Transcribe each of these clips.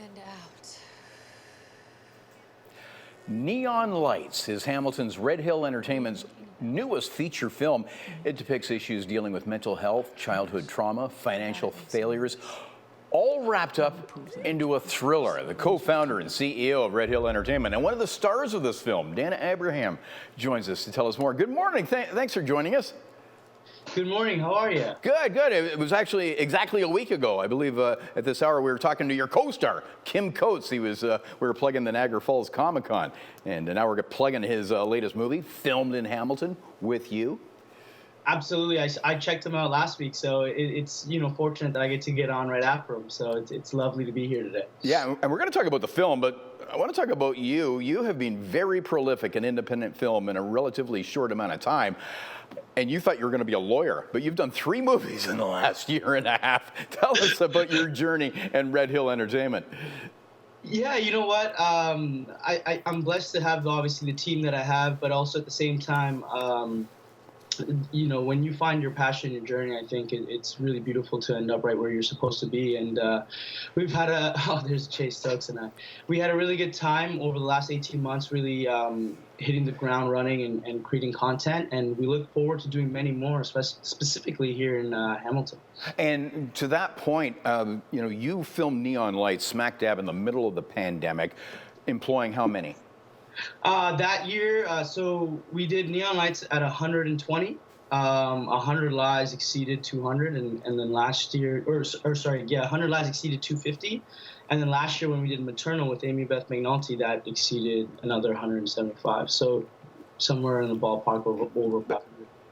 And out. Neon Lights is Hamilton's Red Hill Entertainment's newest feature film. It depicts issues dealing with mental health, childhood trauma, financial failures, all wrapped up into a thriller. The co-founder and CEO of Red Hill Entertainment and one of the stars of this film, Dana Abraham, joins us to tell us more. Good morning. Thanks for joining us. Good morning. How are you? Good, good. It was actually exactly a week ago, I believe, at this hour we were talking to your co-star, Kim Coates. We were plugging the Niagara Falls Comic-Con, and now we're plugging his latest movie, filmed in Hamilton with you. Absolutely. I checked him out last week, so it's fortunate that I get to get on right after him. So it's lovely to be here today. Yeah, and we're going to talk about the film, but I want to talk about you. You have been very prolific in independent film in a relatively short amount of time. And you thought you were going to be a lawyer, but you've done 3 movies in the last year and a half. Tell us about your journey and Red Hill Entertainment. Yeah, you know what? I'm blessed to have obviously the team that I have, but also at the same time, when you find your passion, your journey, I think it's really beautiful to end up right where you're supposed to be. And we've had there's Chase Stokes and I. We had a really good time over the last 18 months, really hitting the ground running and creating content. And we look forward to doing many more, specifically here in Hamilton. And to that point, you filmed Neon Lights smack dab in the middle of the pandemic, employing how many? That year, so we did Neon Lights at 120. 100 Lives exceeded 200, and then last year, 100 Lives exceeded 250. And then last year when we did Maternal with Amy Beth McNulty, that exceeded another 175. So somewhere in the ballpark over 500.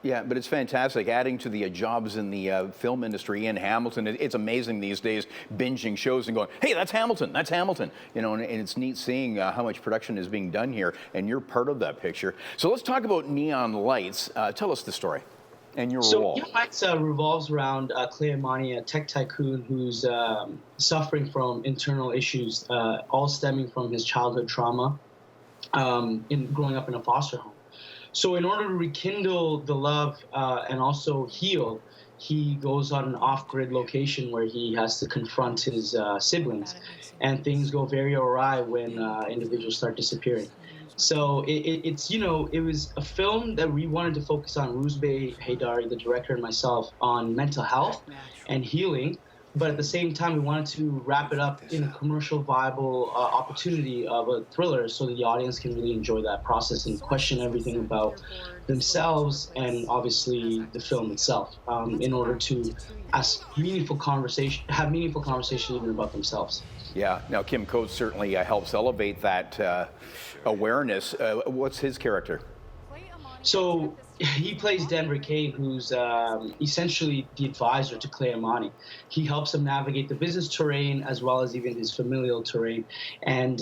Yeah, but it's fantastic. Adding to the jobs in the film industry in Hamilton, it's amazing these days, binging shows and going, hey, that's Hamilton, that's Hamilton. And it's neat seeing how much production is being done here, and you're part of that picture. So let's talk about Neon Lights. Tell us the story and your role. So Neon Lights revolves around Clay Amani, a tech tycoon who's suffering from internal issues, all stemming from his childhood trauma in growing up in a foster home. So in order to rekindle the love and also heal, he goes on an off-grid location where he has to confront his siblings, and things go very awry when individuals start disappearing. So it was a film that we wanted to focus on, Roozbeh Haydari, the director, and myself, on mental health and healing. But at the same time, we wanted to wrap it up in a commercial viable opportunity of a thriller so the audience can really enjoy that process and question everything about themselves and obviously the film itself in order to have meaningful conversation even about themselves. Yeah, now Kim Coates certainly helps elevate that awareness. What's his character? So he plays Denver Kane, who's essentially the advisor to Clay Amani. He helps him navigate the business terrain as well as even his familial terrain. And,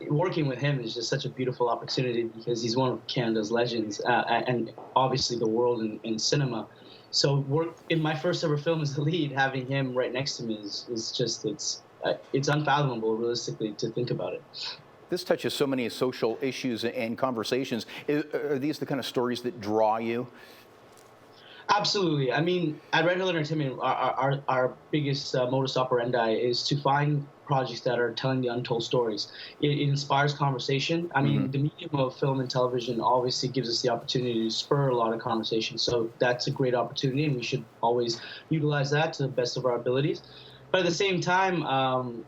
working with him is just such a beautiful opportunity because he's one of Canada's legends and obviously the world in cinema. So in my first ever film as the lead, having him right next to me is just, it's unfathomable realistically to think about it. This touches so many social issues and conversations. Are these the kind of stories that draw you? Absolutely. I mean, at Red Hill Entertainment, our biggest modus operandi is to find projects that are telling the untold stories. It inspires conversation. I mean, the medium of film and television obviously gives us the opportunity to spur a lot of conversation. So that's a great opportunity, and we should always utilize that to the best of our abilities. But at the same time,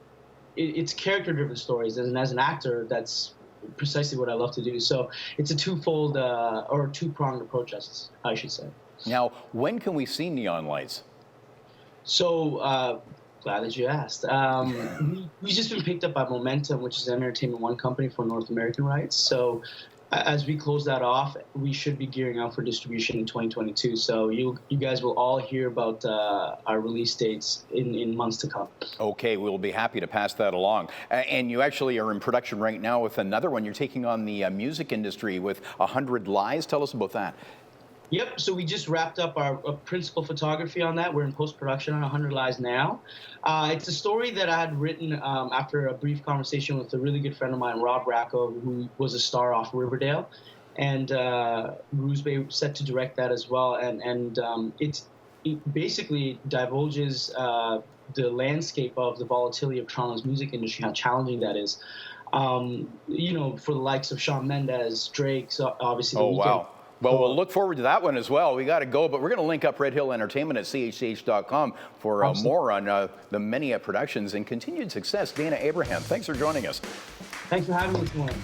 it's character-driven stories, and as an actor, that's precisely what I love to do. So it's a twofold or two-pronged approach, I should say. Now, when can we see Neon Lights? So glad that you asked. We've just been picked up by Momentum, which is an Entertainment One company for North American rights. So as we close that off, we should be gearing out for distribution in 2022. So you guys will all hear about our release dates in months to come. Okay, we'll be happy to pass that along. And you actually are in production right now with another one. You're taking on the music industry with 100 Lies. Tell us about that. Yep, so we just wrapped up our principal photography on that. We're in post-production on 100 Lies now. It's a story that I had written after a brief conversation with a really good friend of mine, Rob Racco, who was a star off Riverdale. And Roozbeh set to direct that as well. And it's it basically divulges the landscape of the volatility of Toronto's music industry, how challenging that is. For the likes of Shawn Mendes, Drake, so obviously The Oh, Weeknd. wow. Well, we'll look forward to that one as well. We got to go, but we're going to link up Red Hill Entertainment at chch.com for more on the many productions and continued success. Dana Abraham, thanks for joining us. Thanks for having me this morning.